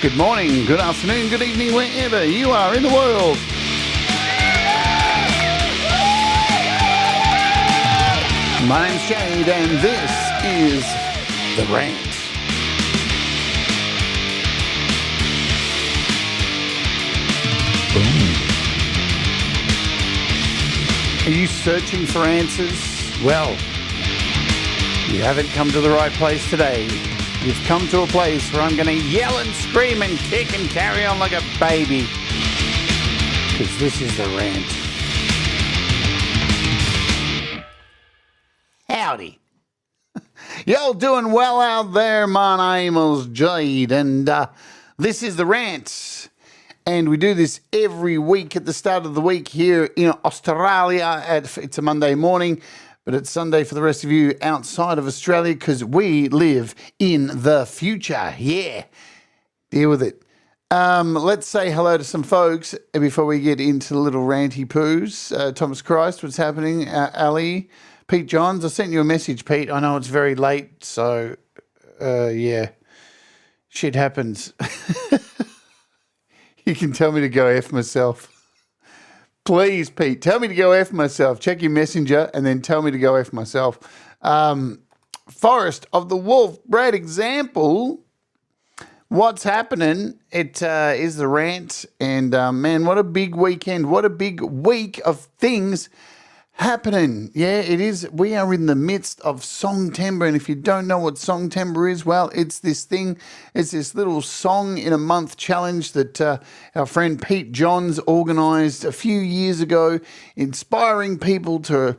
Good morning, good afternoon, good evening, wherever you are in the world. My name's Jade, and this is The Rant. Boom. Are you searching for answers? Well, you haven't come to the right place today. You've come to a place where I'm going to yell and scream and kick and carry on like a baby. Because this is The Rant. Howdy. Y'all doing well out there? My name is Jade, and this is The Rant. And we do this every week at the start of the week here in Australia. It's a Monday morning. But it's Sunday for the rest of you outside of Australia because we live in the future. Yeah, deal with it. Let's say hello to some folks before we get into the little ranty poos. Thomas Christ, what's happening? Ali, Pete Johns, I sent you a message, Pete. I know it's very late, so yeah, shit happens. You can tell me to go F myself. Please, Pete, tell me to go F myself. Check your messenger and then tell me to go F myself. Forest of the Wolf, Brad example. What's happening? It is The Rant. And, man, what a big weekend. What a big week of things happening. Yeah, it is. We are in the midst of Songtember. And if you don't know what Songtember is, well, it's this thing. It's this little song in a month challenge that our friend Pete Johns organised a few years ago, inspiring people to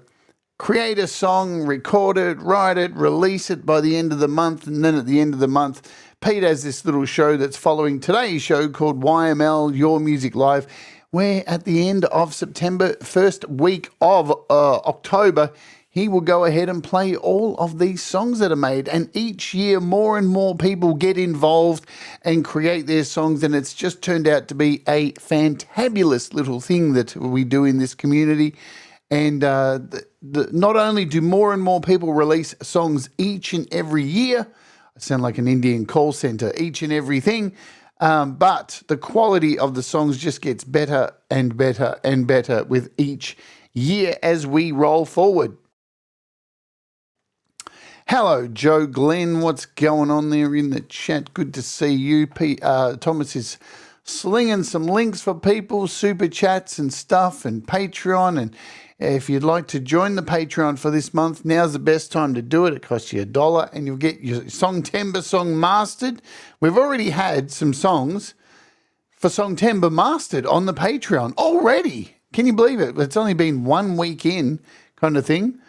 create a song, record it, write it, release it by the end of the month. And then at the end of the month, Pete has this little show that's following today's show called YML Your Music Live, where at the end of September, first week of October, he will go ahead and play all of these songs that are made. And each year, more and more people get involved and create their songs. And it's just turned out to be a fantabulous little thing that we do in this community. And not only do more and more people release songs each and every year, I sound like an Indian call center, each and everything, but the quality of the songs just gets better and better and better with each year as we roll forward. Hello, Joe Glenn. What's going on there in the chat? Good to see you. Thomas is slinging some links for people, super chats and stuff, and Patreon. And if you'd like to join the Patreon for this month, now's the best time to do it. It costs you $1 and you'll get your Songtember song mastered. We've already had some songs for Songtember mastered on the Patreon already. Can you believe it? It's only been 1 week in kind of thing.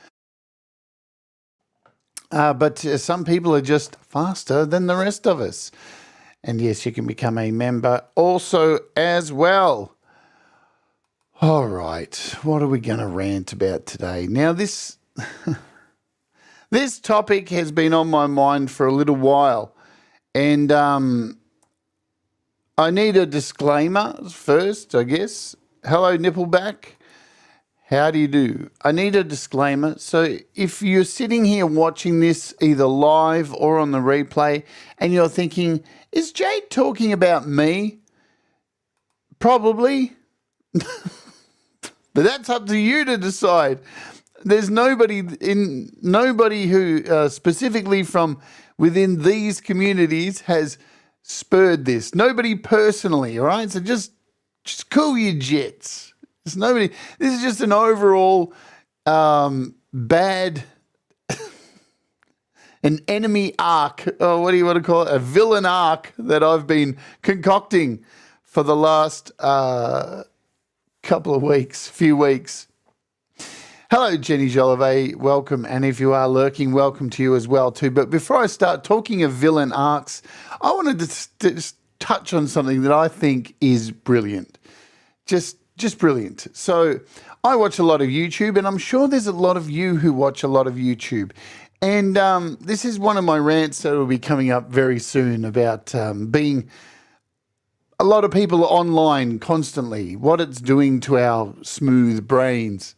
But some people are just faster than the rest of us. And yes, you can become a member also as well. All right, what are we going to rant about today? Now, this topic has been on my mind for a little while, and I need a disclaimer first, I guess. Hello, Nippleback. How do you do? I need a disclaimer. So if you're sitting here watching this either live or on the replay, and you're thinking, is Jade talking about me? Probably. But that's up to you to decide. There's nobody who specifically from within these communities has spurred this. Nobody personally, all right? So just cool your jets. There's nobody. This is just an overall bad, an enemy arc, or what do you want to call it? A villain arc that I've been concocting for the last few weeks. Hello, Jenny Jolivet, welcome. And if you are lurking, welcome to you as well too. But before I start talking of villain arcs, I wanted to just touch on something that I think is brilliant. Just brilliant. So I watch a lot of YouTube, and I'm sure there's a lot of you who watch a lot of YouTube. And this is one of my rants that will be coming up very soon about being a lot of people online constantly, what it's doing to our smooth brains.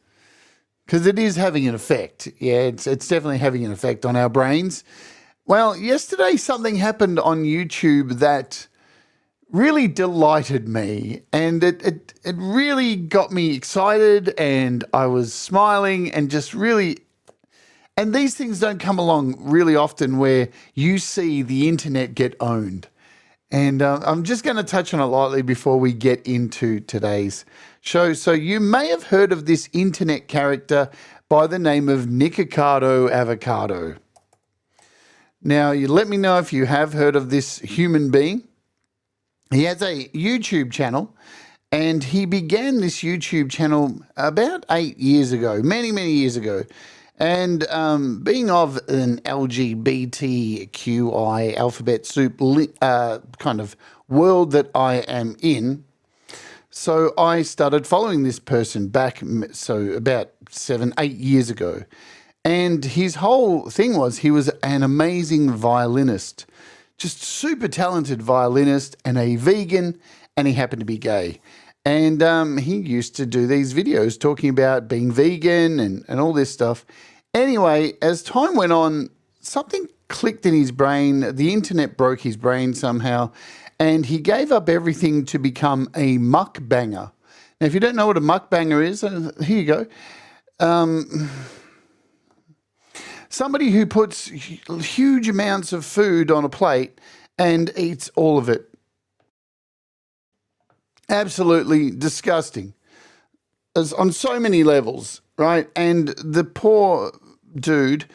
Because it is having an effect. Yeah, it's definitely having an effect on our brains. Well, yesterday something happened on YouTube that really delighted me, and it really got me excited, and I was smiling and just really. And these things don't come along really often where you see the internet get owned. And I'm just going to touch on it lightly before we get into today's show. So you may have heard of this internet character by the name of Nikocado Avocado. Now, you let me know if you have heard of this human being. He has a YouTube channel, and he began this YouTube channel about 8 years ago, many, many years ago. And being of an LGBTQI alphabet soup kind of world that I am in, so I started following this person back, so about 7, 8 years ago. And his whole thing was he was an amazing violinist, just super talented violinist, and a vegan, and he happened to be gay. And he used to do these videos talking about being vegan and all this stuff. Anyway, as time went on, something clicked in his brain. The internet broke his brain somehow, and he gave up everything to become a mukbanger. Now, if you don't know what a mukbanger is, here you go. Somebody who puts huge amounts of food on a plate and eats all of it. Absolutely disgusting. On so many levels, right? And the poor dude,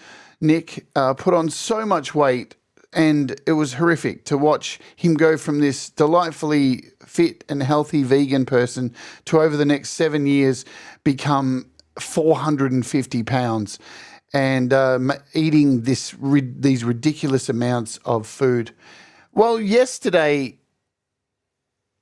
Nick, put on so much weight, and it was horrific to watch him go from this delightfully fit and healthy vegan person to over the next 7 years become 450 pounds and eating these ridiculous amounts of food. Well, yesterday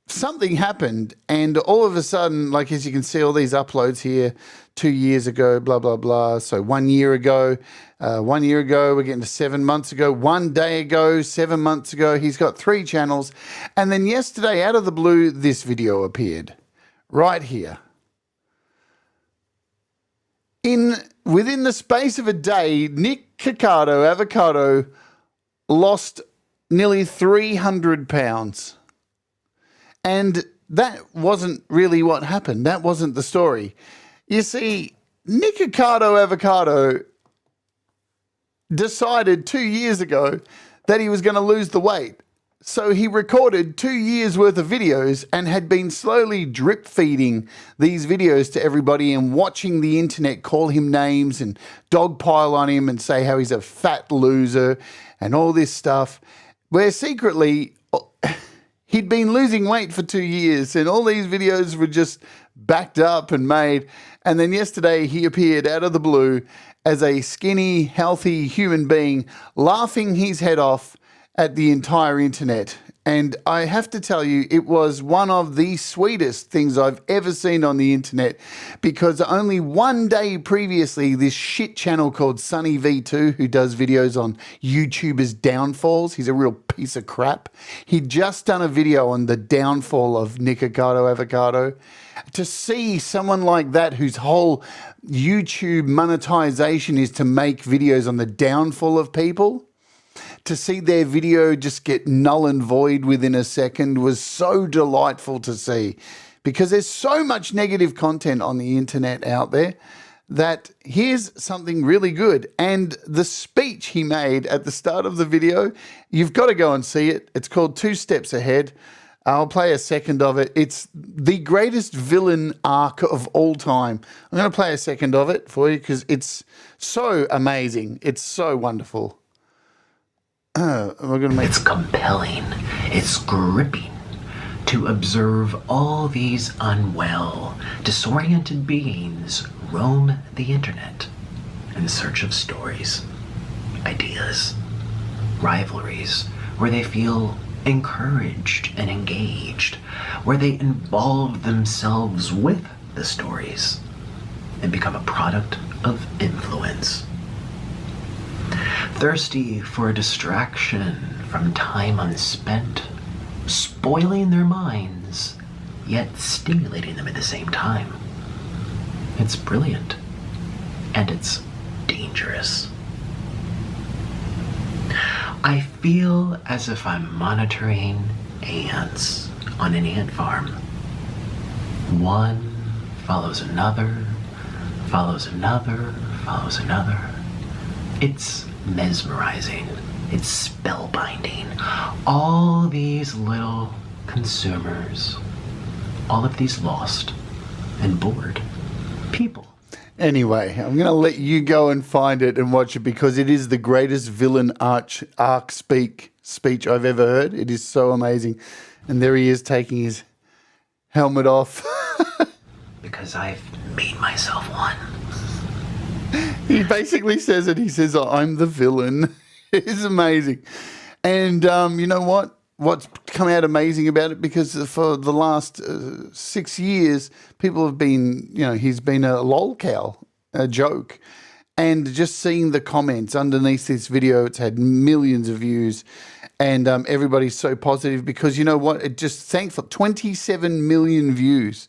something happened, and all of a sudden, like as you can see all these uploads here, 2 years ago, blah, blah, blah. So 1 year ago, we're getting to 7 months ago, 1 day ago, 7 months ago. He's got 3 channels. And then yesterday, out of the blue, this video appeared right here. Within the space of a day, Nikocado Avocado lost nearly 300 pounds. And that wasn't really what happened. That wasn't the story. You see, Nikocado Avocado decided 2 years ago that he was going to lose the weight. So he recorded 2 years worth of videos and had been slowly drip feeding these videos to everybody and watching the internet call him names and dogpile on him and say how he's a fat loser and all this stuff, where secretly he'd been losing weight for 2 years, and all these videos were just backed up and made. And then yesterday he appeared out of the blue as a skinny, healthy human being, laughing his head off at the entire internet. And I have to tell you, it was one of the sweetest things I've ever seen on the internet, because only 1 day previously, this shit channel called Sunny V2, who does videos on YouTubers' downfalls, he's a real piece of crap. He'd just done a video on the downfall of Nikocado Avocado. To see someone like that, whose whole YouTube monetization is to make videos on the downfall of people, to see their video just get null and void within a second was so delightful to see, because there's so much negative content on the internet out there that here's something really good. And the speech he made at the start of the video, you've got to go and see it. It's called 2 Steps Ahead. I'll play a second of it. It's the greatest villain arc of all time. I'm going to play a second of it for you because it's so amazing. It's so wonderful. It's compelling, it's gripping to observe all these unwell, disoriented beings roam the internet in search of stories, ideas, rivalries, where they feel encouraged and engaged, where they involve themselves with the stories and become a product of influence. Thirsty for a distraction from time unspent, spoiling their minds, yet stimulating them at the same time. It's brilliant, and it's dangerous. I feel as if I'm monitoring ants on an ant farm. One follows another, follows another, follows another. It's mesmerizing. It's spellbinding. All these little consumers, all of these lost and bored people. Anyway, I'm going to let you go and find it and watch it because it is the greatest villain arc speech I've ever heard. It is so amazing. And there he is taking his helmet off. Because I've made myself one. He basically says it. He says, I'm the villain. It's amazing. And you know what? What's come out amazing about it, because for the last 6 years, people have been, he's been a lolcow, a joke. And just seeing the comments underneath this video, it's had millions of views. And everybody's so positive because you know what? It just thankful 27 million views.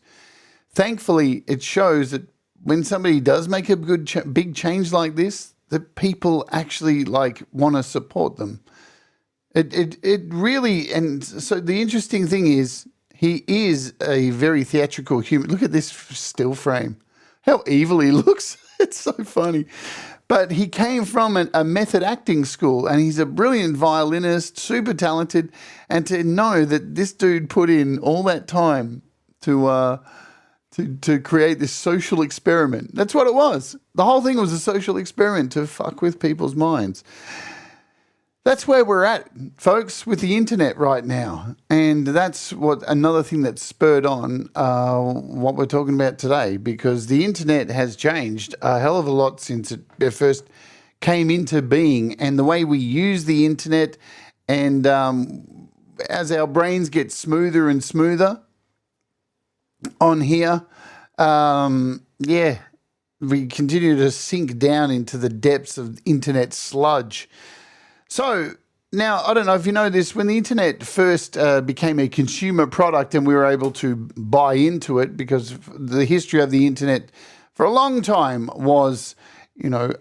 Thankfully, it shows that when somebody does make a good big change like this, that people actually want to support them. It really, and so the interesting thing is he is a very theatrical human. Look at this still frame. How evil he looks. It's so funny. But he came from a method acting school and he's a brilliant violinist, super talented. And to know that this dude put in all that time to create this social experiment. That's what it was. The whole thing was a social experiment to fuck with people's minds. That's where we're at, folks, with the internet right now. And that's another thing that spurred on what we're talking about today, because the internet has changed a hell of a lot since it first came into being, and the way we use the internet, and as our brains get smoother and smoother on here, we continue to sink down into the depths of internet sludge. So now, I don't know if you know this, when the internet first became a consumer product and we were able to buy into it, because the history of the internet for a long time was,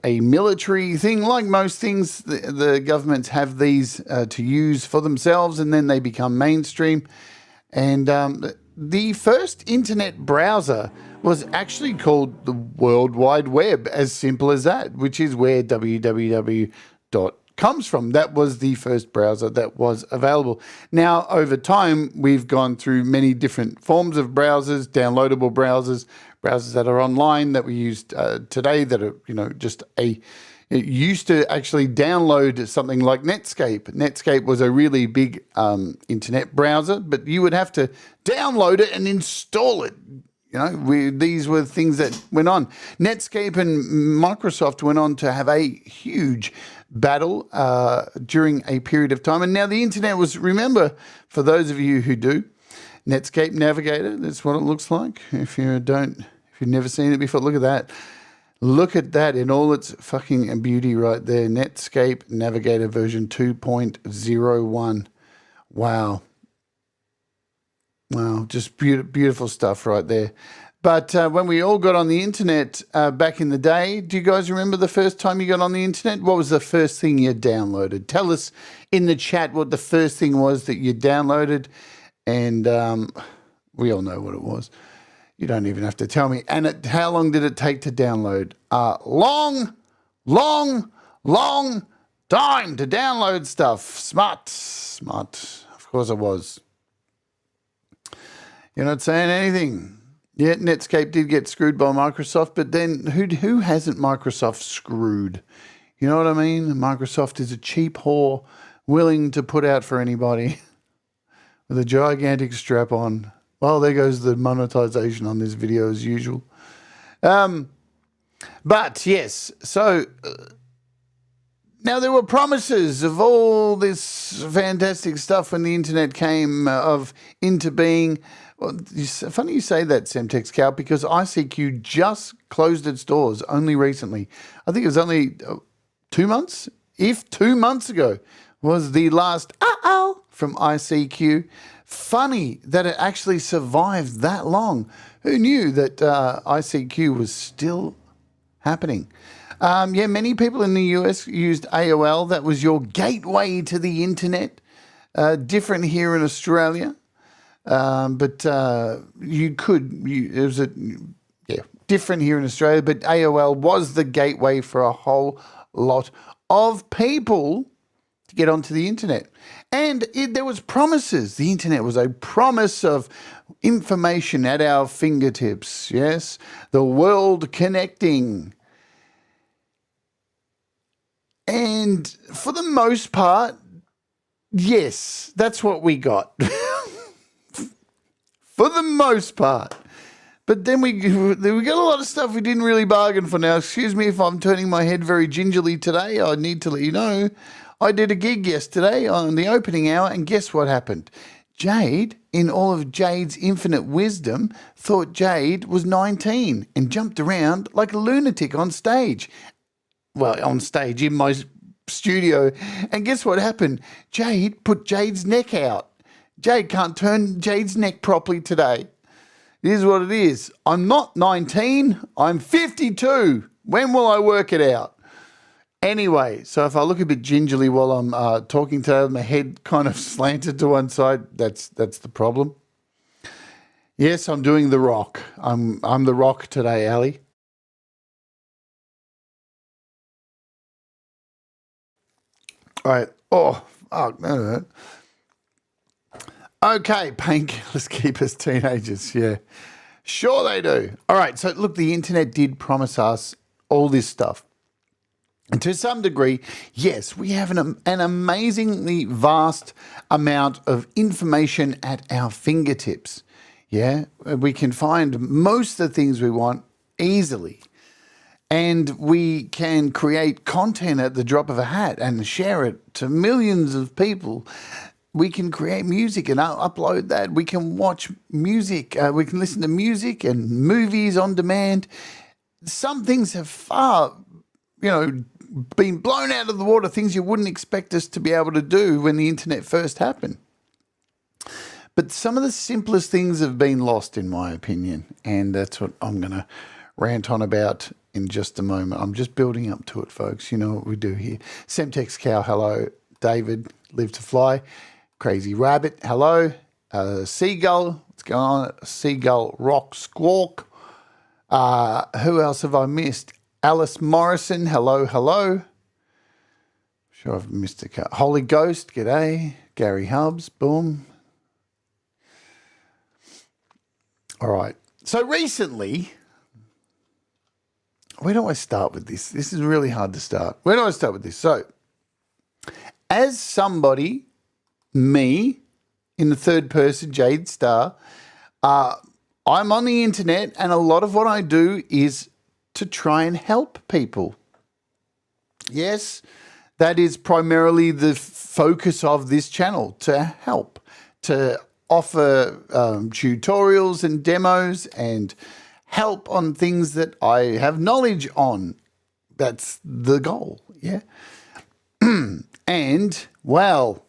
a military thing. Like most things, the governments have these to use for themselves, and then they become mainstream. And the first internet browser was actually called the World Wide Web, as simple as that, which is where www comes from. That was the first browser that was available. Now, over time, we've gone through many different forms of browsers, downloadable browsers that are online that we use today that are, it used to actually download something like Netscape. Netscape was a really big internet browser, but you would have to download it and install it. These were things that went on. Netscape and Microsoft went on to have a huge battle during a period of time. And now the internet was, remember, for those of you who do, Netscape Navigator, that's what it looks like. If you've never seen it before, look at that. Look at that in all its fucking beauty right there. Netscape Navigator version 2.01. Wow. Wow, just beautiful stuff right there. But when we all got on the internet back in the day, do you guys remember the first time you got on the internet? What was the first thing you downloaded? Tell us in the chat what the first thing was that you downloaded. And we all know what it was. You don't even have to tell me. And how long did it take to download? Long time to download stuff. Smart. Of course it was. You're not saying anything. Yeah, Netscape did get screwed by Microsoft, but then who hasn't Microsoft screwed? You know what I mean? Microsoft is a cheap whore willing to put out for anybody with a gigantic strap on. Well, there goes the monetization on this video as usual. But yes, so now there were promises of all this fantastic stuff when the internet came into being. Well, it's funny you say that, Semtex Cow, because ICQ just closed its doors only recently. I think it was only 2 months, if 2 months ago, was the last from ICQ. Funny that it actually survived that long. Who knew that ICQ was still happening? Many people in the US used AOL. That was your gateway to the internet. Different here in Australia, but different here in Australia, but AOL was the gateway for a whole lot of people to get onto the internet. And there was promises. The internet was a promise of information at our fingertips, yes? The world connecting. And for the most part, yes, that's what we got. For the most part. But then we got a lot of stuff we didn't really bargain for. Now, excuse me if I'm turning my head very gingerly today. I need to let you know I did a gig yesterday on the opening hour, and guess what happened? Jade, in all of Jade's infinite wisdom, thought Jade was 19 and jumped around like a lunatic on stage. Well, on stage in my studio. And guess what happened? Jade put Jade's neck out. Jade can't turn Jade's neck properly today. It is what it is. I'm not 19. I'm 52. When will I work it out? Anyway, so if I look a bit gingerly while I'm talking today, my head kind of slanted to one side, that's the problem. Yes, I'm doing the rock. I'm the rock today, Ali. All right. Oh, no. Okay, painkillers keep us teenagers. Yeah, sure they do. All right. So look, the internet did promise us all this stuff. And to some degree, yes, we have an amazingly vast amount of information at our fingertips. Yeah, we can find most of the things we want easily. And we can create content at the drop of a hat and share it to millions of people. We can create music and upload that. We can watch music. We can listen to music and movies on demand. Some things have far, been blown out of the water, things you wouldn't expect us to be able to do when the internet first happened. But some of the simplest things have been lost, in my opinion, and that's what I'm going to rant on about in just a moment. I'm just building up to it, folks. You know what we do here. Semtex Cow, hello. David, Live to Fly. Crazy Rabbit, hello. Seagull, what's going on? Seagull Rock Squawk. Who else have I missed? Alice Morrison, hello. Sure I've missed a cut. Holy Ghost, g'day. Gary Hubbs, boom. All right. So recently, where do I start with this? This is really hard to start. Where do I start with this? So, as somebody, me, in the third person, Jade Starr, I'm on the internet, and a lot of what I do is to try and help people. Yes, that is primarily the focus of this channel, to help, to offer tutorials and demos and help on things that I have knowledge on. That's the goal, yeah? And, well,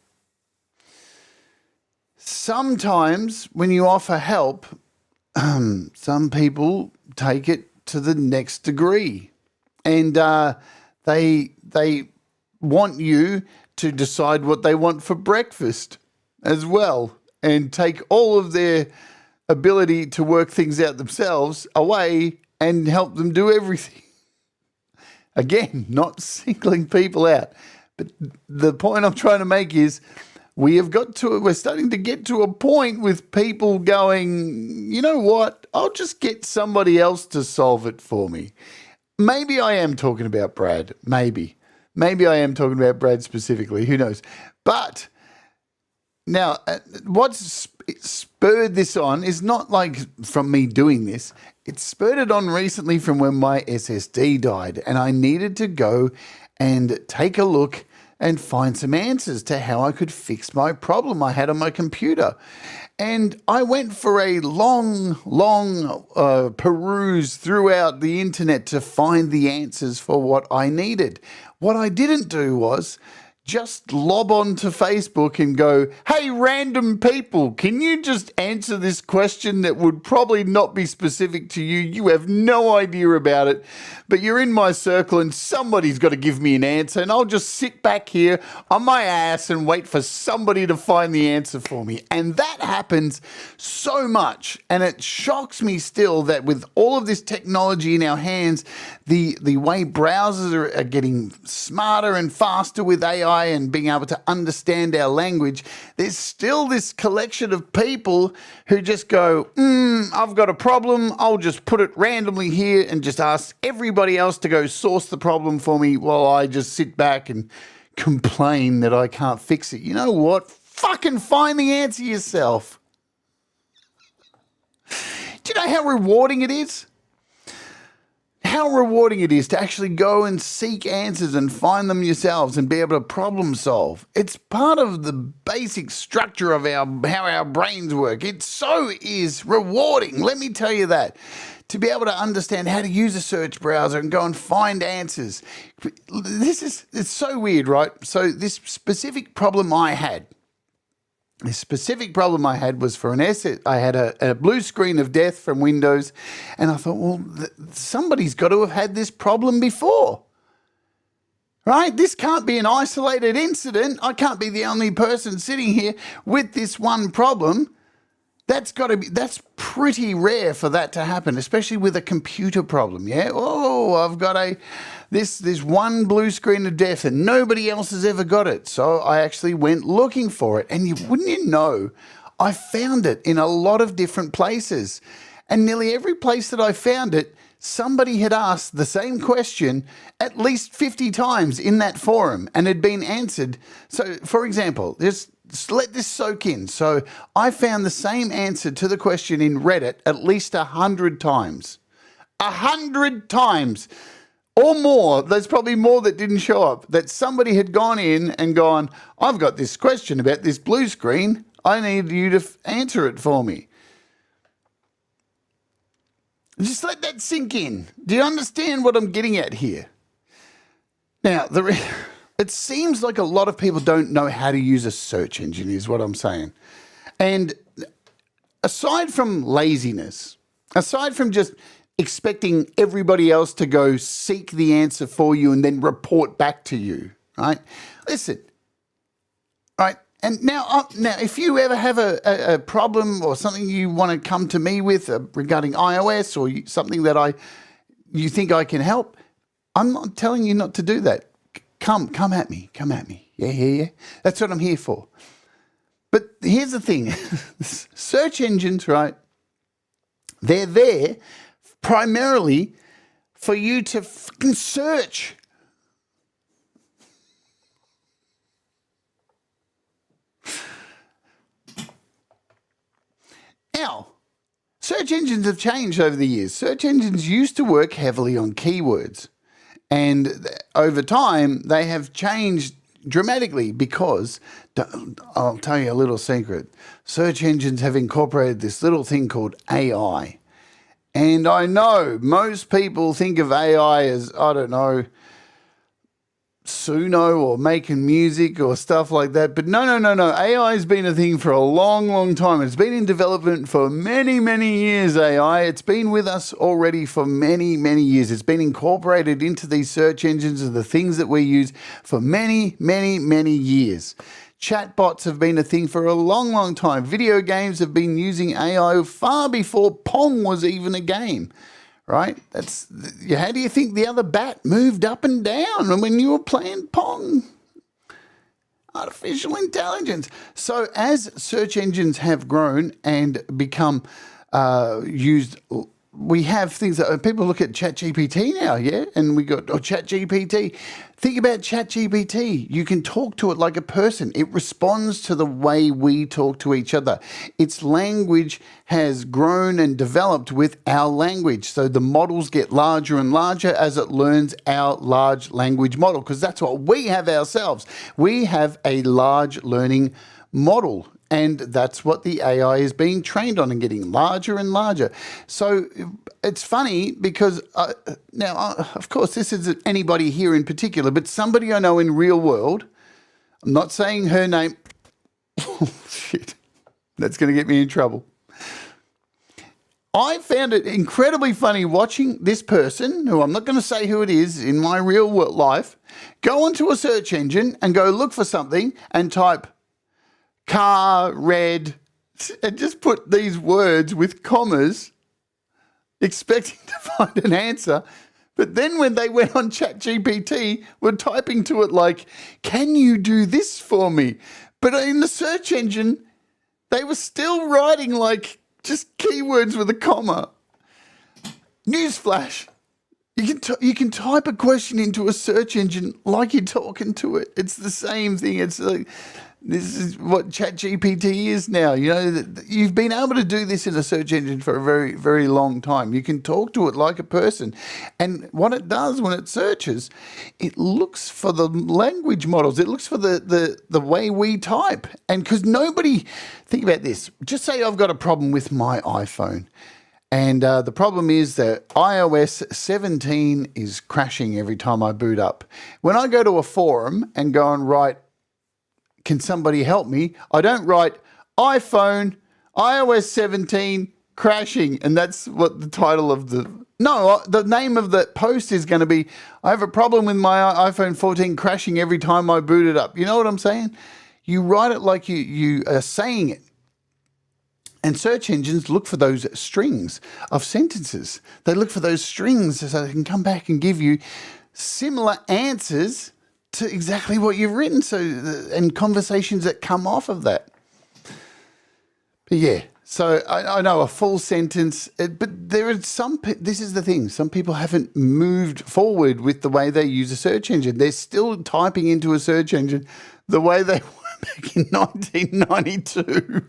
sometimes when you offer help, some people take it to the next degree, and they want you to decide what they want for breakfast as well, and take all of their ability to work things out themselves away and help them do everything. Again, not singling people out, but the point I'm trying to make is we're starting to get to a point with people going, you know what, I'll just get somebody else to solve it for me. Maybe I am talking about Brad. Maybe I am talking about Brad specifically. Who knows? But now, what's spurred this on is not like from me doing this. It's spurred it on recently from when my SSD died, and I needed to go and take a look and find some answers to how I could fix my problem I had on my computer. And I went for a long peruse throughout the internet to find the answers for what I needed. What I didn't do was just lob onto Facebook and go, hey, random people, can you just answer this question that would probably not be specific to you? You have no idea about it, but you're in my circle and somebody's got to give me an answer, and I'll just sit back here on my ass and wait for somebody to find the answer for me. And that happens so much, and it shocks me still that with all of this technology in our hands, the way browsers are getting smarter and faster with AI and being able to understand our language, there's still this collection of people who just go, I've got a problem, I'll just put it randomly here and just ask everybody else to go source the problem for me while I just sit back and complain that I can't fix it. You know what? Fucking find the answer yourself. Do you know how rewarding it is? How rewarding it is to actually go and seek answers and find them yourselves and be able to problem solve. It's part of the basic structure of how our brains work. It so is rewarding, let me tell you that. To be able to understand how to use a search browser and go and find answers. It's so weird, right? So this specific problem I had was for an asset. I had a blue screen of death from Windows, and I thought, well, somebody's got to have had this problem before, right? This can't be an isolated incident. I can't be the only person sitting here with this one problem. That's pretty rare for that to happen, especially with a computer problem, yeah? Oh, I've got this one blue screen of death and nobody else has ever got it. So I actually went looking for it. And wouldn't you know, I found it in a lot of different places. And nearly every place that I found it, somebody had asked the same question at least 50 times in that forum and had been answered. So, for example, just let this soak in. So I found the same answer to the question in Reddit at least 100 times. 100 times or more. There's probably more that didn't show up, that somebody had gone in and gone, I've got this question about this blue screen. I need you to answer it for me. Just let that sink in. Do you understand what I'm getting at here? Now, it seems like a lot of people don't know how to use a search engine is what I'm saying. And aside from laziness, aside from just expecting everybody else to go seek the answer for you and then report back to you, right? Listen, right? And now if you ever have a problem or something you want to come to me with regarding iOS or something that you think I can help, I'm not telling you not to do that. Come at me. Yeah. That's what I'm here for. But here's the thing. Search engines, right? They're there primarily for you to fucking search. Now, search engines have changed over the years. Search engines used to work heavily on keywords. And over time, they have changed dramatically because, I'll tell you a little secret, search engines have incorporated this little thing called AI. And I know most people think of AI as, I don't know, Suno or making music or stuff like that. But no. AI has been a thing for a long, long time. It's been in development for many, many years, AI. It's been with us already for many, many years. It's been incorporated into these search engines and the things that we use for many, many, many years. Chatbots have been a thing for a long, long time. Video games have been using AI far before Pong was even a game. Right? How do you think the other bat moved up and down when you were playing Pong? Artificial intelligence. So as search engines have grown and become used, we have things that people look at ChatGPT now, yeah? And we got ChatGPT. Think about ChatGPT. You can talk to it like a person. It responds to the way we talk to each other. Its language has grown and developed with our language. So the models get larger and larger as it learns our large language model, because that's what we have ourselves. We have a large learning model. And that's what the AI is being trained on and getting larger and larger. So it's funny because now, of course, this isn't anybody here in particular, but somebody I know in real world I'm not saying her name. Oh, shit. That's going to get me in trouble. I found it incredibly funny watching this person, who I'm not going to say who it is in my real world life, go onto a search engine and go look for something and type car, red, and just put these words with commas, expecting to find an answer. But then when they went on ChatGPT, were typing to it like, can you do this for me? But in the search engine, they were still writing like just keywords with a comma. Newsflash. You can type a question into a search engine like you're talking to it. It's the same thing. It's like, this is what ChatGPT is now. You know, you've been able to do this in a search engine for a very, very long time. You can talk to it like a person. And what it does when it searches, it looks for the language models. It looks for the way we type. And because nobody, think about this. Just say I've got a problem with my iPhone. And the problem is that iOS 17 is crashing every time I boot up. When I go to a forum and go and write, can somebody help me? I don't write iPhone, iOS 17 crashing. And that's what the title of the name of the post is going to be, I have a problem with my iPhone 14 crashing every time I boot it up. You know what I'm saying? You write it like you are saying it. And search engines look for those strings of sentences. They look for those strings so they can come back and give you similar answers to exactly what you've written. So, and conversations that come off of that. But yeah, so I know a full sentence, but there are this is the thing, some people haven't moved forward with the way they use a search engine. They're still typing into a search engine the way they were back in 1992.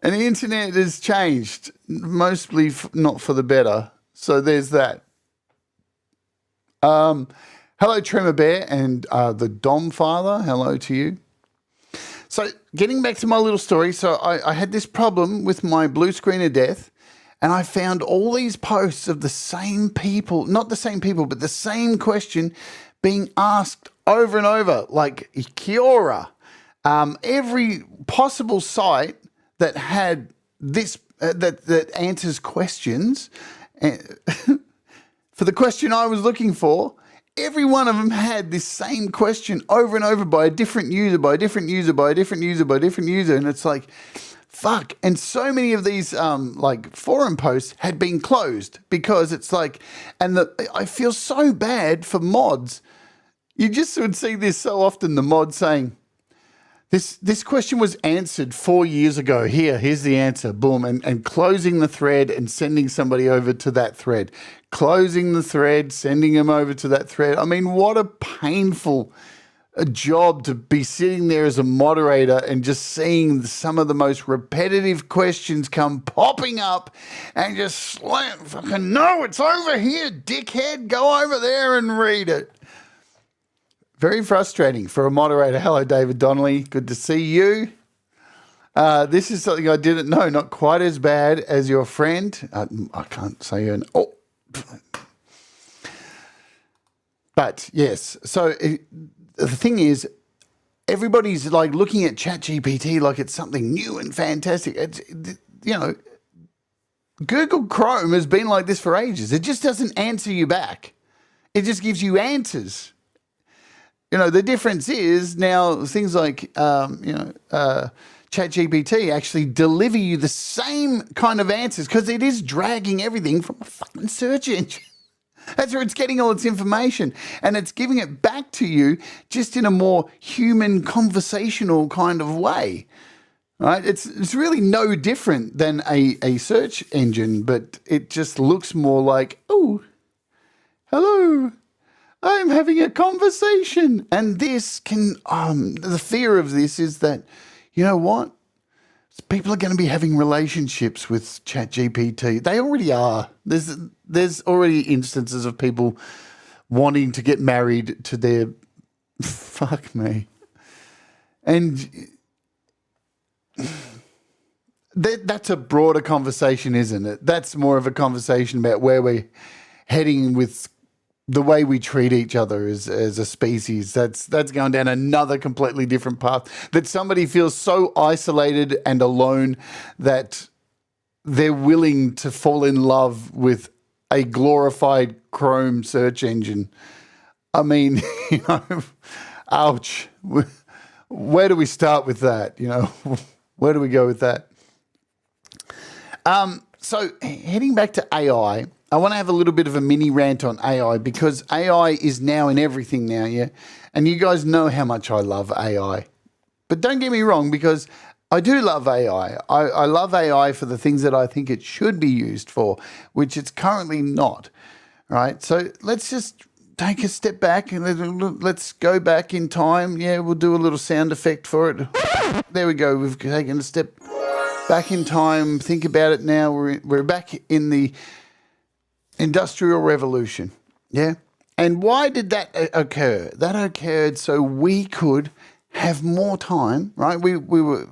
And the internet has changed, mostly not for the better. So there's that. Hello, Tremor Bear and the Dom Father. Hello to you. So getting back to my little story. So I had this problem with my blue screen of death, and I found all these posts of the same people, not the same people, but the same question being asked over and over, like Kiora. Every possible site that had this, that answers questions for the question I was looking for, every one of them had this same question over and over by a different user, by a different user, by a different user, by a different user. And it's like, fuck. And so many of these like forum posts had been closed because it's like, and I feel so bad for mods. You just would see this so often, the mod saying, This question was answered 4 years ago. Here's the answer. Boom. And closing the thread and sending somebody over to that thread. Closing the thread, sending them over to that thread. I mean, what a painful job to be sitting there as a moderator and just seeing some of the most repetitive questions come popping up and just slam, fucking, no, it's over here, dickhead. Go over there and read it. Very frustrating for a moderator. Hello, David Donnelly. Good to see you. This is something I didn't know. Not quite as bad as your friend. I can't say your name. Oh. But yes, so the thing is, everybody's like looking at ChatGPT like it's something new and fantastic. It's, you know, Google Chrome has been like this for ages. It just doesn't answer you back. It just gives you answers. You know, the difference is now things like, ChatGPT actually deliver you the same kind of answers because it is dragging everything from a fucking search engine. That's where it's getting all its information, and it's giving it back to you just in a more human, conversational kind of way. Right? It's really no different than a search engine, but it just looks more like, oh, hello, I'm having a conversation. And this can, the fear of this is that, you know what? People are going to be having relationships with ChatGPT. They already are. There's already instances of people wanting to get married to their, fuck me. And that's a broader conversation, isn't it? That's more of a conversation about where we're heading with the way we treat each other as a species. That's going down another completely different path. That somebody feels so isolated and alone that they're willing to fall in love with a glorified Chrome search engine. I mean, ouch. Where do we start with that? Where do we go with that? So heading back to AI, I want to have a little bit of a mini rant on AI because AI is now in everything now, yeah? And you guys know how much I love AI. But don't get me wrong, because I do love AI. I love AI for the things that I think it should be used for, which it's currently not, right? So let's just take a step back and let's go back in time. Yeah, we'll do a little sound effect for it. There we go. We've taken a step back in time. Think about it now. We're back in the Industrial Revolution, yeah? And why did that occur? That occurred so we could have more time, right? We were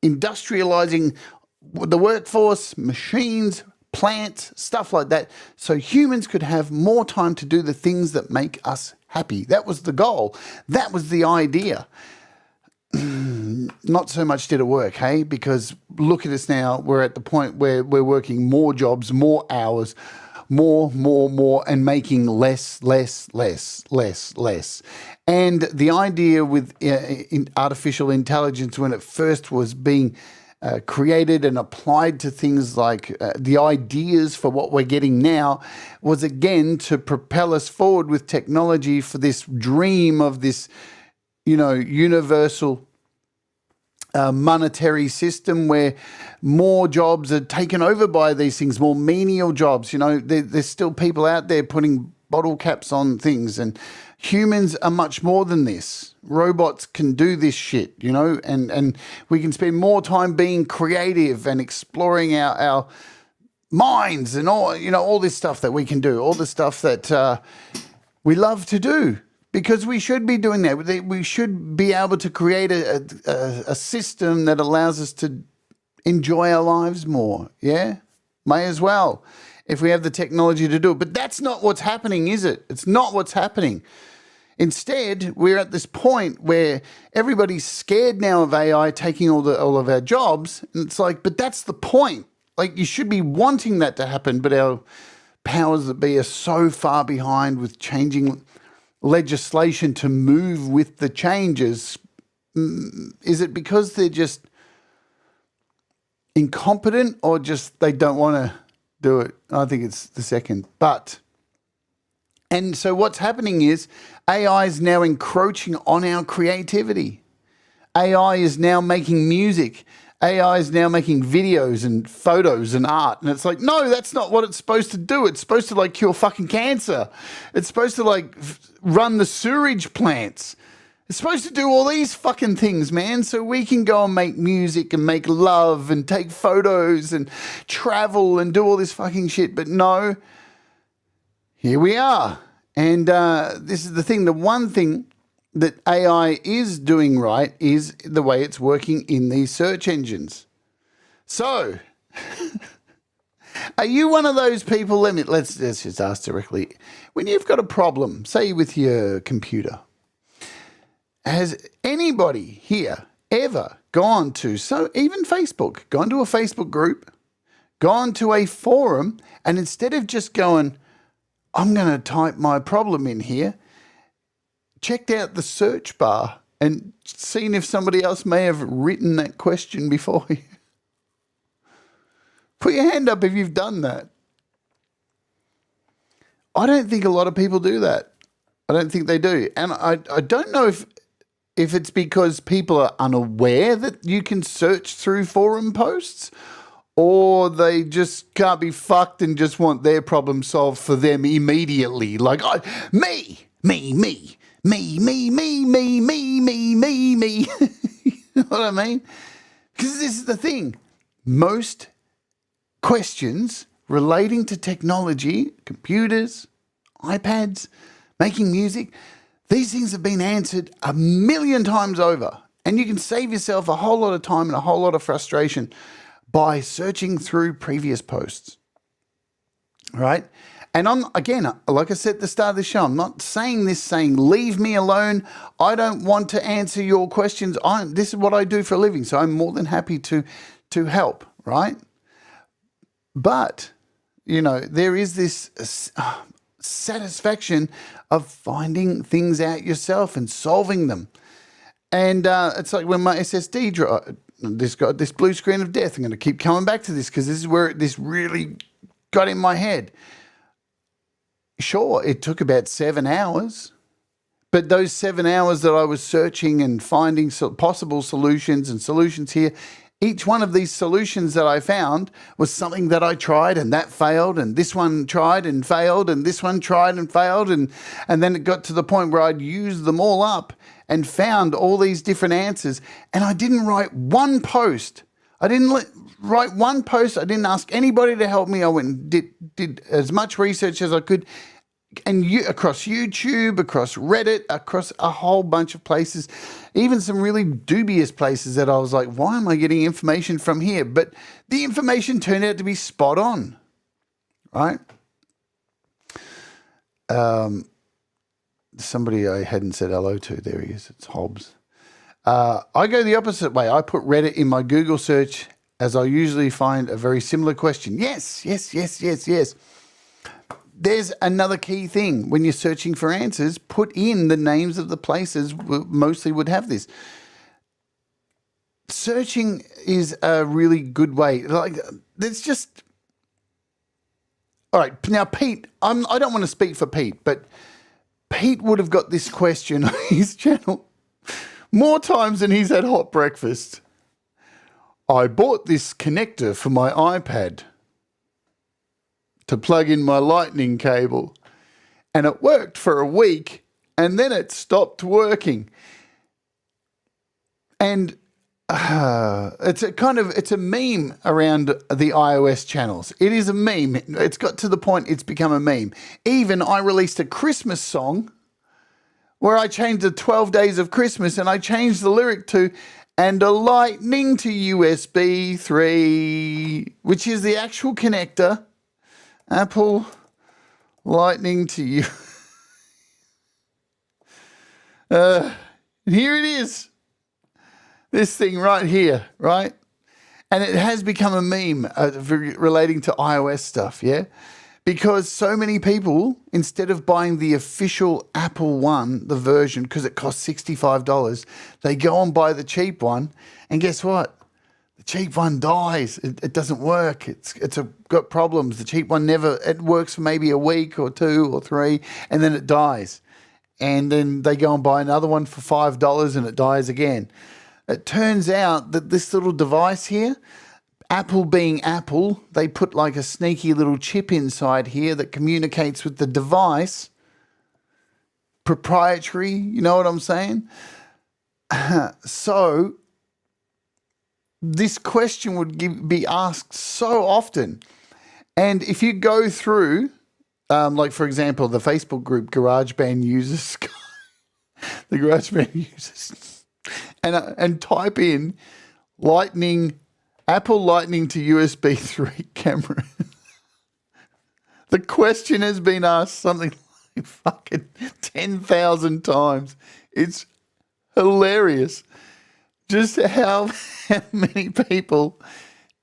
industrializing the workforce, machines, plants, stuff like that, so humans could have more time to do the things that make us happy. That was the goal. That was the idea. Not so much did it work, hey? Because look at us now. We're at the point where we're working more jobs, more hours, more, and making less. And the idea with artificial intelligence, when it first was being created and applied to things like the ideas for what we're getting now, was again to propel us forward with technology for this dream of this, universal monetary system where more jobs are taken over by these things, more menial jobs. There's still people out there putting bottle caps on things, and humans are much more than this. Robots can do this shit, and we can spend more time being creative and exploring our minds and all this stuff that we can do, all the stuff that we love to do. Because we should be doing that. We should be able to create a system that allows us to enjoy our lives more. Yeah? May as well, if we have the technology to do it. But that's not what's happening, is it? It's not what's happening. Instead, we're at this point where everybody's scared now of AI taking all of our jobs. And it's like, but that's the point. Like, you should be wanting that to happen, but our powers that be are so far behind with changing legislation to move with the changes. Is it because they're just incompetent or just they don't want to do it? I think it's the second. And so what's happening is AI is now encroaching on our creativity. AI is now making music. AI is now making videos and photos and art. And it's like, no, that's not what it's supposed to do. It's supposed to cure fucking cancer. It's supposed to run the sewage plants. It's supposed to do all these fucking things, man. So we can go and make music and make love and take photos and travel and do all this fucking shit. But no, here we are. And this is the thing. The one thing that AI is doing right is the way it's working in these search engines. So, are you one of those people? Let's just ask directly. When you've got a problem, say with your computer, has anybody here ever gone to, so even Facebook, gone to a Facebook group, gone to a forum, and instead of just going, I'm going to type my problem in here, checked out the search bar and seen if somebody else may have written that question before you? Put your hand up if you've done that. I don't think a lot of people do that. I don't think they do. And I don't know if it's because people are unaware that you can search through forum posts, or they just can't be fucked and just want their problem solved for them immediately. Like, me. Me. You know what I mean? Because this is the thing. Most questions relating to technology, computers, iPads, making music, these things have been answered 1,000,000 times over. And you can save yourself a whole lot of time and a whole lot of frustration by searching through previous posts. Right? And I'm, again, like I said at the start of the show, I'm not saying this saying, leave me alone. I don't want to answer your questions. This is what I do for a living. So I'm more than happy to help, right? But, there is this satisfaction of finding things out yourself and solving them. And it's like when my SSD got this blue screen of death. I'm going to keep coming back to this because this is where this really got in my head. Sure, it took about 7 hours, but those 7 hours that I was searching and finding possible solutions and solutions here, each one of these solutions that I found was something that I tried and that failed, and this one tried and failed, and this one tried and failed, and then it got to the point where I'd used them all up and found all these different answers, and I didn't write one post. I didn't write one post. I didn't ask anybody to help me. I went and did as much research as I could, and across YouTube, across Reddit, across a whole bunch of places, even some really dubious places that I was like, why am I getting information from here? But the information turned out to be spot on, right? Somebody I hadn't said hello to, there he is, it's Hobbs. I go the opposite way. I put Reddit in my Google search as I usually find a very similar question. Yes. There's another key thing. When you're searching for answers, put in the names of the places mostly would have this. Searching is a really good way. Like, there's just... All right, now Pete, I don't want to speak for Pete, but Pete would have got this question on his channel more times than he's had hot breakfast. I bought this connector for my iPad to plug in my lightning cable, and it worked for a week, and then it stopped working. And it's a meme around the iOS channels. It is a meme. It's got to the point it's become a meme. Even I released a Christmas song where I changed the 12 days of Christmas, and I changed the lyric to "and a lightning to USB 3, which is the actual connector. Apple lightning to you." Here it is. This thing right here, right? And it has become a meme relating to iOS stuff, yeah? Because so many people, instead of buying the official Apple one, the version, because it costs $65, they go and buy the cheap one, and guess what? The cheap one dies. It doesn't work. It's got problems. The cheap one it works for maybe a week or 2 or 3, and then it dies. And then they go and buy another one for $5 and it dies again. It turns out that this little device here, Apple being Apple, they put like a sneaky little chip inside here that communicates with the device. Proprietary, you know what I'm saying? So this question would be asked so often. And if you go through, like for example, the Facebook group GarageBand users, the GarageBand users, and type in Apple Lightning to USB 3 camera. The question has been asked something like fucking 10,000 times. It's hilarious. Just how many people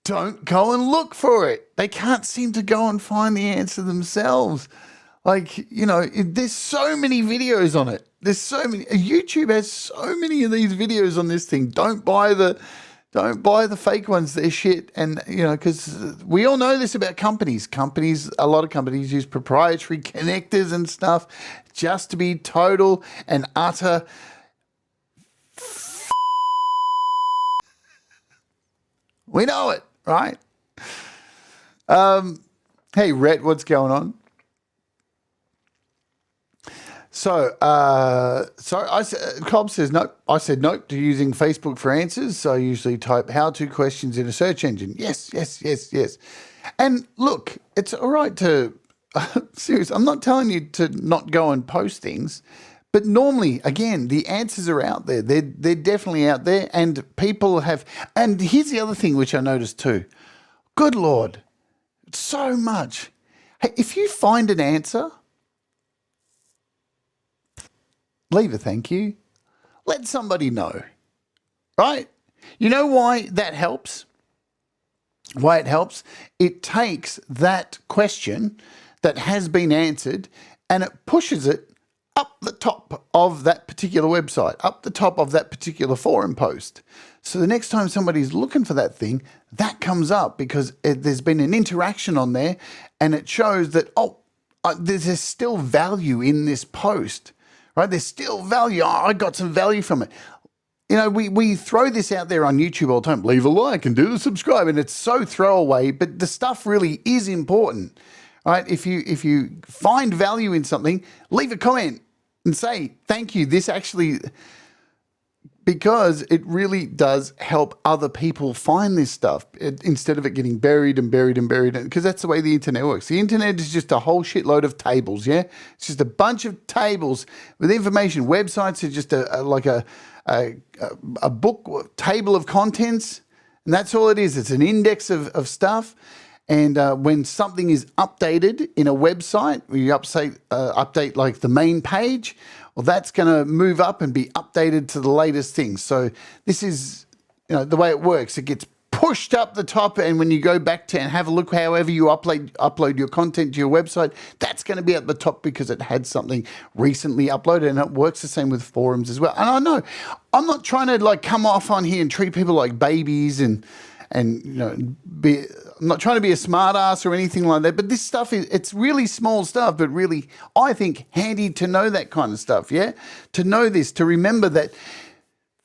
don't go and look for it. They can't seem to go and find the answer themselves. Like, there's so many videos on it. There's so many. YouTube has so many of these videos on this thing. Don't buy the fake ones. They're shit. And, because we all know this about companies. A lot of companies use proprietary connectors and stuff just to be total and utter. We know it, right? Hey, Rhett, what's going on? So Cobb says nope. I said nope to using Facebook for answers. So I usually type how-to questions in a search engine. Yes. And look, it's all right to seriously. I'm not telling you to not go and post things, but normally, again, the answers are out there. They're definitely out there, and people have. And here's the other thing which I noticed too. Good Lord, so much Hey, if you find an answer, leave a thank you. Let somebody know, right? You know why that helps? Why it helps? It takes that question that has been answered and it pushes it up the top of that particular website, up the top of that particular forum post. So the next time somebody's looking for that thing, that comes up because there's been an interaction on there and it shows that, there's still value in this post, right? There's still value. Oh, I got some value from it. You know, we throw this out there on YouTube all the time. Leave a like and do the subscribe, and it's so throwaway. But the stuff really is important, right? If you find value in something, leave a comment and say thank you. This actually, because it really does help other people find this stuff instead of it getting buried and buried and buried. Because that's the way the internet works. The internet is just a whole shitload of tables. Yeah, it's just a bunch of tables with information. Websites are just a book table of contents, and that's all it is. It's an index of stuff. And when something is updated in a website, when you update like the main page, well, that's going to move up and be updated to the latest things. So this is, the way it works. It gets pushed up the top, and when you go back to and have a look, however you upload your content to your website, that's going to be at the top because it had something recently uploaded, and it works the same with forums as well. And I know I'm not trying to come off on here and treat people like babies and I'm not trying to be a smart ass or anything like that, but this stuff it's really small stuff, but really, I think, handy to know that kind of stuff, yeah? To know this, to remember that.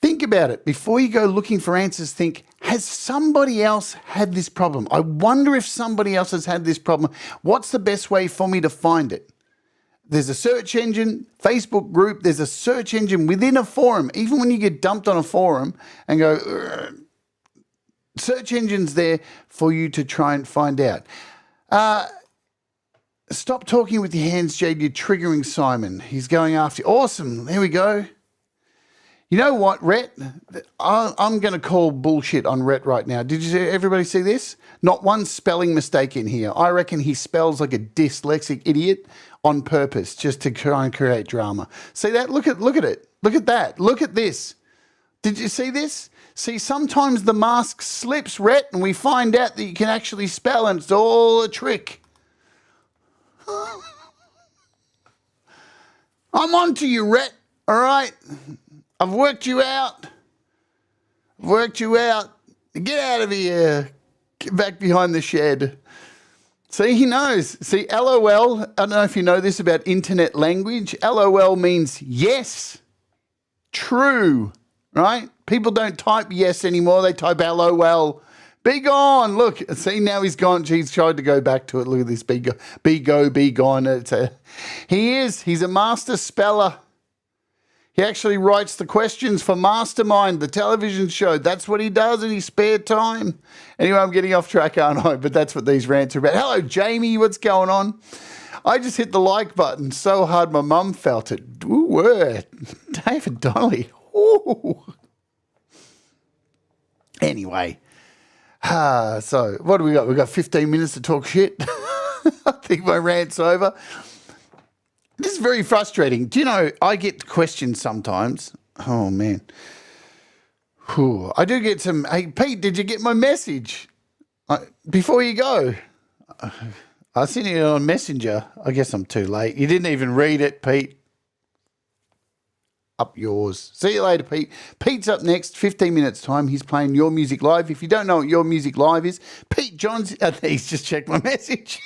Think about it. Before you go looking for answers, think, has somebody else had this problem? I wonder if somebody else has had this problem. What's the best way for me to find it? There's a search engine, Facebook group, there's a search engine within a forum. Even when you get dumped on a forum and go, "Ugh," search engine's there for you to try and find out. Stop talking with your hands, Jade. You're triggering Simon. He's going after you. Awesome. There we go. You know what, Rhett? I'm going to call bullshit on Rhett right now. Did everybody see this? Not one spelling mistake in here. I reckon he spells like a dyslexic idiot on purpose just to try and create drama. See that? Look at it. Look at that. Look at this. Did you see this? See, sometimes the mask slips, Rhett, and we find out that you can actually spell, and it's all a trick. I'm on to you, Rhett. All right? I've worked you out. Get out of here. Get back behind the shed. See, he knows. See, LOL, I don't know if you know this about internet language. LOL means yes, true, right? People don't type yes anymore. They type LOL. Be gone. Look, see, now he's gone. He's tried to go back to it. Look at this. Be gone. He's a master speller. He actually writes the questions for Mastermind, the television show. That's what he does in his spare time. Anyway, I'm getting off track, aren't I? But that's what these rants are about. Hello, Jamie. What's going on? I just hit the like button so hard my mum felt it. Ooh, David Donnelly. Ooh. Anyway, so what do we got? We've got 15 minutes to talk shit. I think my rant's over. This is very frustrating. Do you know, I get questions sometimes. Oh, man. Whew. I do get some, hey, Pete, did you get my message? Before you go, I sent it on Messenger. I guess I'm too late. You didn't even read it, Pete. Up yours. See you later, Pete. Pete's up next, 15 minutes time. He's playing Your Music Live. If you don't know what Your Music Live is, Pete Johns, he's just checked my message.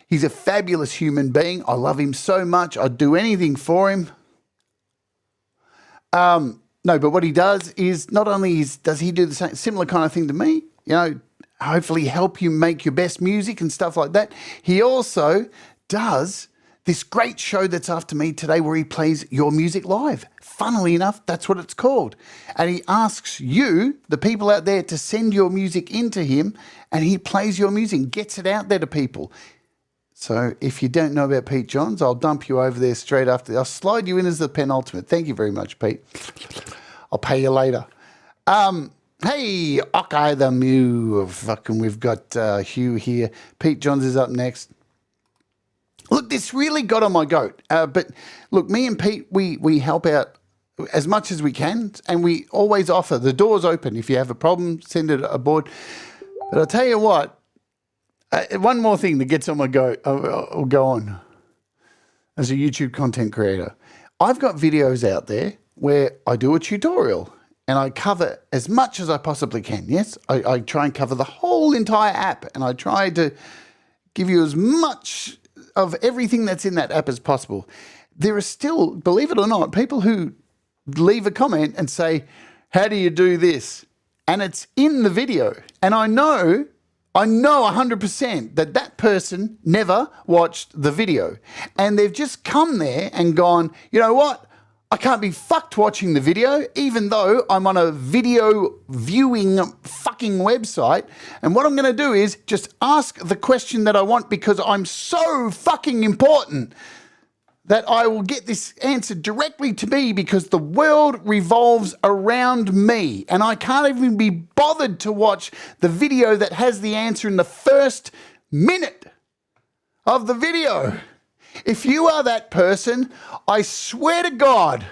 He's a fabulous human being. I love him so much. I'd do anything for him. No, but what he does is not only does he do the same similar kind of thing to me, hopefully help you make your best music and stuff like that. He also does this great show that's after me today where he plays Your Music Live. Funnily enough, that's what it's called. And he asks you, the people out there, to send your music into him, and he plays your music, gets it out there to people. So if you don't know about Pete Johns, I'll dump you over there straight after. I'll slide you in as the penultimate. Thank you very much, Pete. I'll pay you later. Hey, okay, the Mew. Fucking, we've got Hugh here. Pete Johns is up next. Look, this really got on my goat. But look, me and Pete, we help out as much as we can, and we always offer the door's open. If you have a problem, send it aboard. But I'll tell you what, one more thing that gets on my goat, I'll go on as a YouTube content creator. I've got videos out there where I do a tutorial and I cover as much as I possibly can. Yes, I try and cover the whole entire app, and I try to give you as much of everything that's in that app as possible. There are still, believe it or not, people who leave a comment and say, how do you do this? And it's in the video. And I know 100% that person never watched the video. And they've just come there and gone, you know what? I can't be fucked watching the video, even though I'm on a video viewing fucking website. And what I'm going to do is just ask the question that I want, because I'm so fucking important that I will get this answered directly to me, because the world revolves around me. And I can't even be bothered to watch the video that has the answer in the first minute of the video. If you are that person, I swear to God,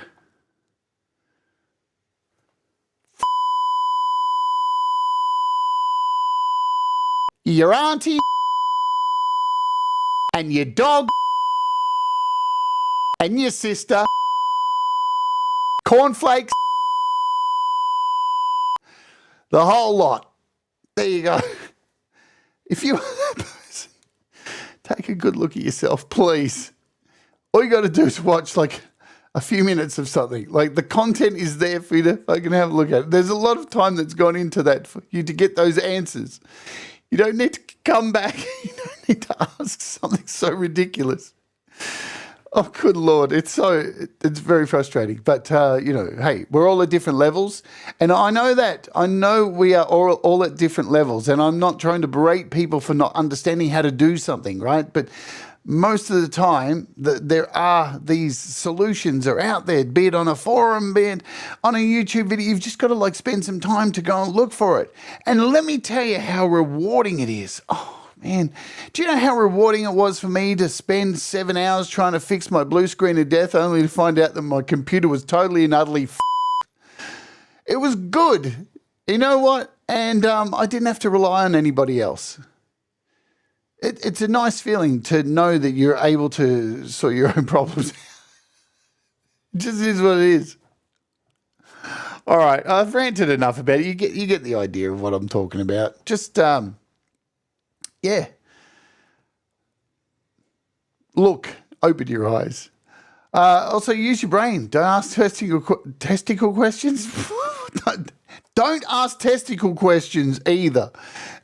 your auntie and your dog and your sister, cornflakes, the whole lot. There you go. If you are that person, take a good look at yourself, please. All you got to do is watch like a few minutes of something. Like, the content is there for you to fucking have a look at. There's a lot of time that's gone into that for you to get those answers. You don't need to come back. You don't need to ask something so ridiculous. Oh, good Lord. It's very frustrating. But, hey, we're all at different levels. And I know that. I know we are all at different levels. And I'm not trying to berate people for not understanding how to do something, right? But most of the time, there are these solutions are out there, be it on a forum, be it on a YouTube video. You've just got to spend some time to go and look for it. And let me tell you how rewarding it is. Oh, man, do you know how rewarding it was for me to spend 7 hours trying to fix my blue screen of death, only to find out that my computer was totally and utterly It was good. You know what? And I didn't have to rely on anybody else. It's a nice feeling to know that you're able to sort your own problems. It just is what it is. All right, I've ranted enough about it. You get the idea of what I'm talking about. Just yeah. Look, open your eyes. Also, use your brain. Don't ask testicle questions. Don't ask testicle questions either.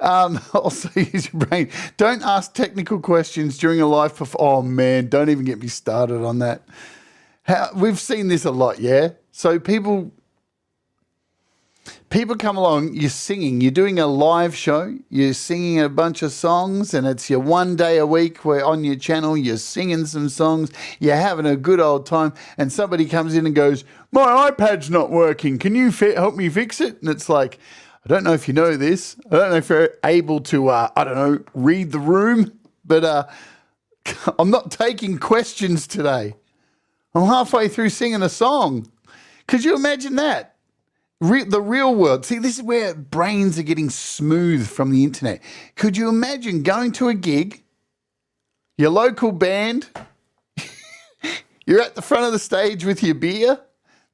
Also, use your brain. Don't ask technical questions during a live performance. Oh, man, don't even get me started on that. We've seen this a lot, yeah? So people come along, you're singing, you're doing a live show, you're singing a bunch of songs, and it's your one day a week where on your channel you're singing some songs, you're having a good old time, and somebody comes in and goes, my iPad's not working, can you help me fix it? And it's like, I don't know if you know this, I don't know if you're able to, read the room, but I'm not taking questions today. I'm halfway through singing a song. Could you imagine that? The real world. See, this is where brains are getting smooth from the internet. Could you imagine going to a gig, your local band, you're at the front of the stage with your beer,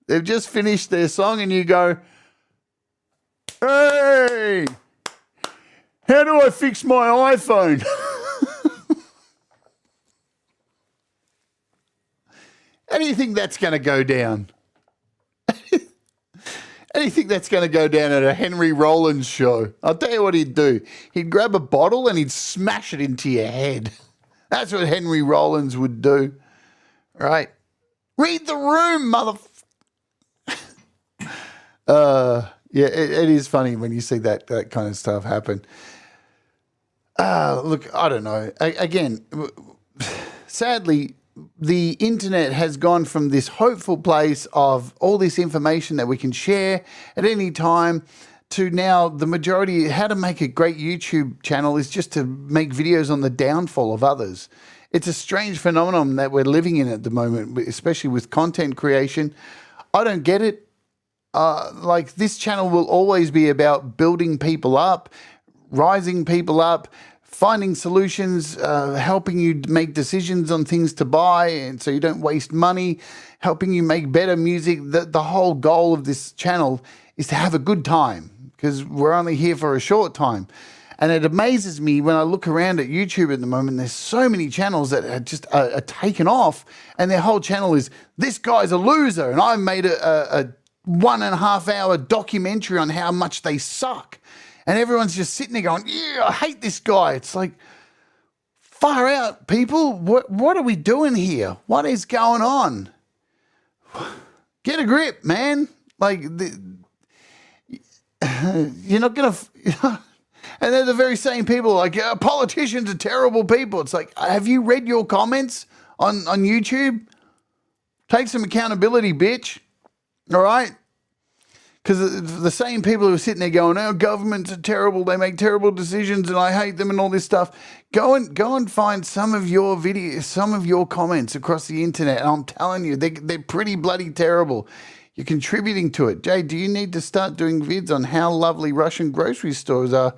they've just finished their song, and you go, hey, how do I fix my iPhone? How do you think that's going to go down? How do you think that's going to go down at a Henry Rollins show? I'll tell you what he'd do. He'd grab a bottle and he'd smash it into your head. That's what Henry Rollins would do. Right? Read the room, yeah, it is funny when you see that kind of stuff happen. Look, I don't know. Again, sadly, the internet has gone from this hopeful place of all this information that we can share at any time to now the majority, how to make a great YouTube channel is just to make videos on the downfall of others. It's a strange phenomenon that we're living in at the moment, especially with content creation. I don't get it. Like, this channel will always be about building people up, rising people up, finding solutions, helping you make decisions on things to buy, and so you don't waste money, helping you make better music. The whole goal of this channel is to have a good time, because we're only here for a short time. And it amazes me when I look around at YouTube at the moment, there's so many channels that are just are taken off, and their whole channel is, this guy's a loser, and I've made a 1.5 hour documentary on how much they suck. And everyone's just sitting there going, yeah, I hate this guy. It's like, far out, people. What are we doing here? What is going on? Get a grip, man. Like, you're not going to... And they're the very same people, like, politicians are terrible people. It's like, have you read your comments on YouTube? Take some accountability, bitch. All right? Because the same people who are sitting there going, oh, governments are terrible, they make terrible decisions and I hate them and all this stuff. Go and find some of your videos, some of your comments across the internet. And I'm telling you, they're pretty bloody terrible. You're contributing to it. Jade, do you need to start doing vids on how lovely Russian grocery stores are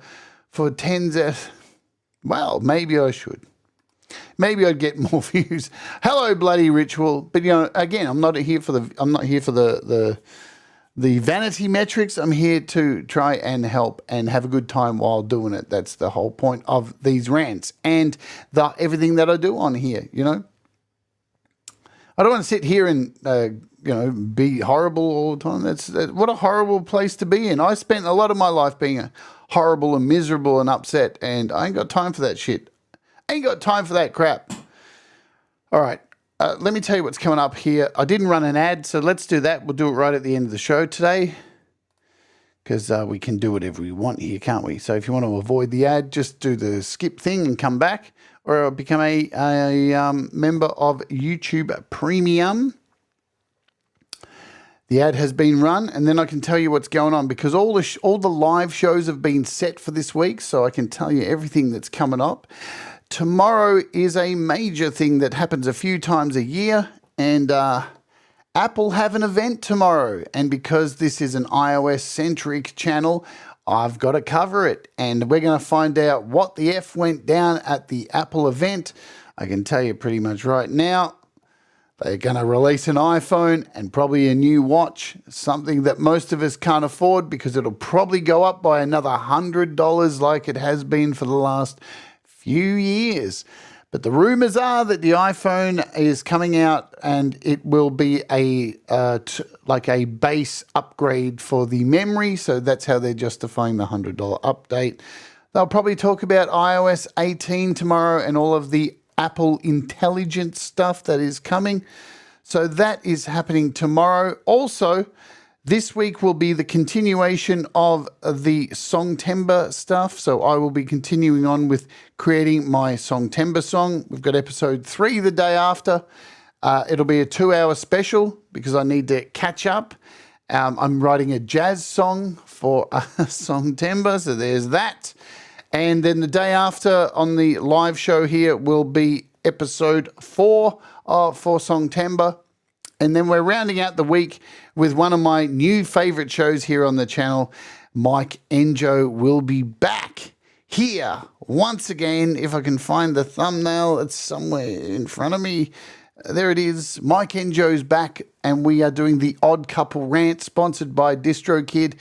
for tens of... Well, maybe I should. Maybe I'd get more views. Hello, bloody ritual. But, you know, again, I'm not here for the vanity metrics. I'm here to try and help and have a good time while doing it. That's the whole point of these rants and everything that I do on here, you know. I don't want to sit here and, be horrible all the time. That's what a horrible place to be in. I spent a lot of my life being horrible and miserable and upset, and I ain't got time for that shit. I ain't got time for that crap. All right. Let me tell you what's coming up here. I didn't run an ad, so let's do that. We'll do it right at the end of the show today, because we can do whatever we want here, can't we? So if you want to avoid the ad, just do the skip thing and come back, or become a member of YouTube Premium. The ad has been run, and then I can tell you what's going on, because all the live shows have been set for this week, so I can tell you everything that's coming up. Tomorrow is a major thing that happens a few times a year, and Apple have an event tomorrow. And because this is an iOS-centric channel, I've got to cover it. And we're going to find out what the F went down at the Apple event. I can tell you pretty much right now, they're going to release an iPhone and probably a new watch, something that most of us can't afford, because it'll probably go up by another $100 like it has been for the last few years. But the rumors are that the iPhone is coming out and it will be like a base upgrade for the memory. So that's how they're justifying the $100 update. They'll probably talk about iOS 18 tomorrow and all of the Apple intelligence stuff that is coming. So that is happening tomorrow. Also, this week will be the continuation of the Songtember stuff. So I will be continuing on with creating my Songtember song. We've got episode 3 the day after. It'll be a 2-hour special because I need to catch up. I'm writing a jazz song for Songtember, so there's that. And then the day after on the live show here will be episode 4 for Songtember. And then we're rounding out the week with one of my new favorite shows here on the channel. Mike Enjo will be back here once again. If I can find the thumbnail, it's somewhere in front of me. There it is. Mike Enjo's back, and we are doing the Odd Couple Rant, sponsored by DistroKid.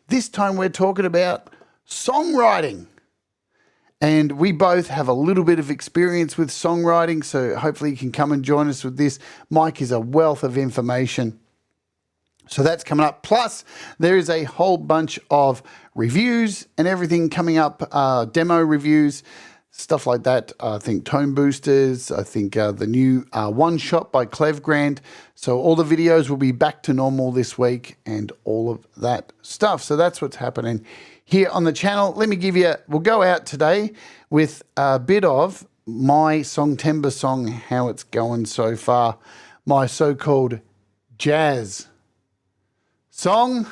This time we're talking about songwriting. And we both have a little bit of experience with songwriting, so hopefully you can come and join us with this. Mike is a wealth of information. So that's coming up. Plus, there is a whole bunch of reviews and everything coming up, demo reviews, stuff like that. I think Tone Boosters, I think the new One Shot by Clev Grand. So all the videos will be back to normal this week and all of that stuff. So that's what's happening here on the channel. Let me give you, we'll go out today with a bit of my Songtember song, how it's going so far. My so-called jazz song,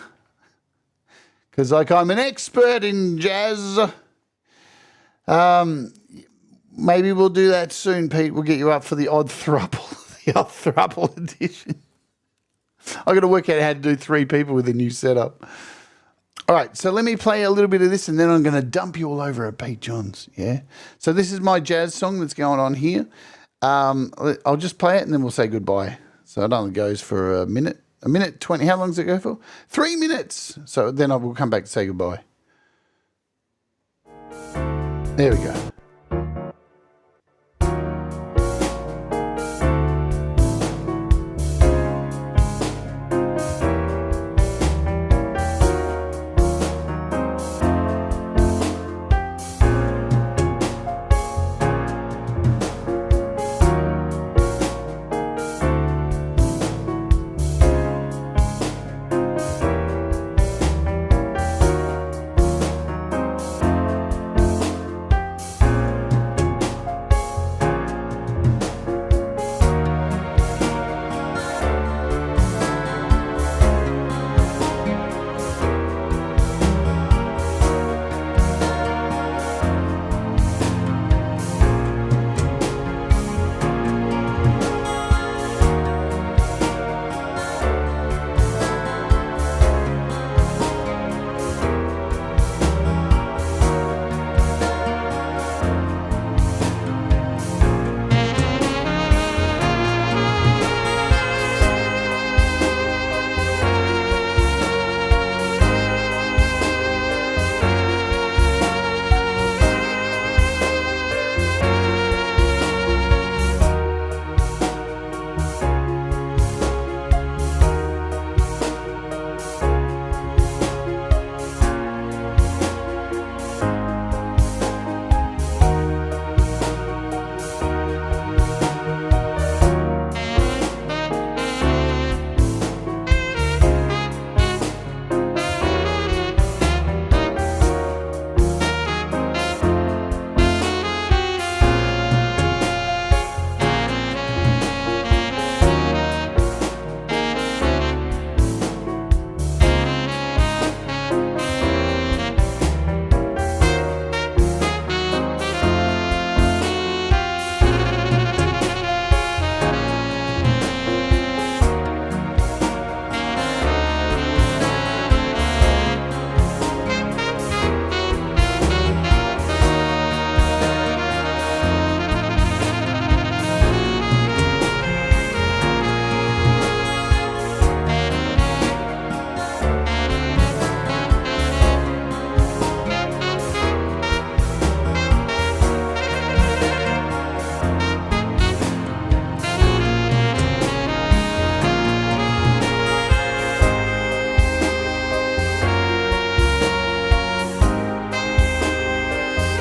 because like I'm an expert in jazz. Maybe we'll do that soon, Pete. We'll get you up for the odd thruple, the odd thruple edition. I've got to work out how to do 3 people with a new setup. All right, so let me play a little bit of this and then I'm going to dump you all over at Pete Johns, yeah? So this is my jazz song that's going on here. I'll just play it and then we'll say goodbye. So it only goes for a minute 20. How long does it go for? 3 minutes. So then I will come back to say goodbye. There we go.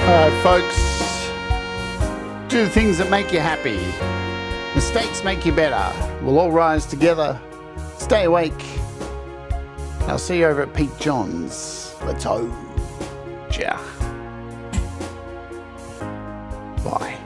All right, folks, do the things that make you happy. Mistakes make you better. We'll all rise together. Stay awake. I'll see you over at Pete Johns. Let's hope. Ja. Bye.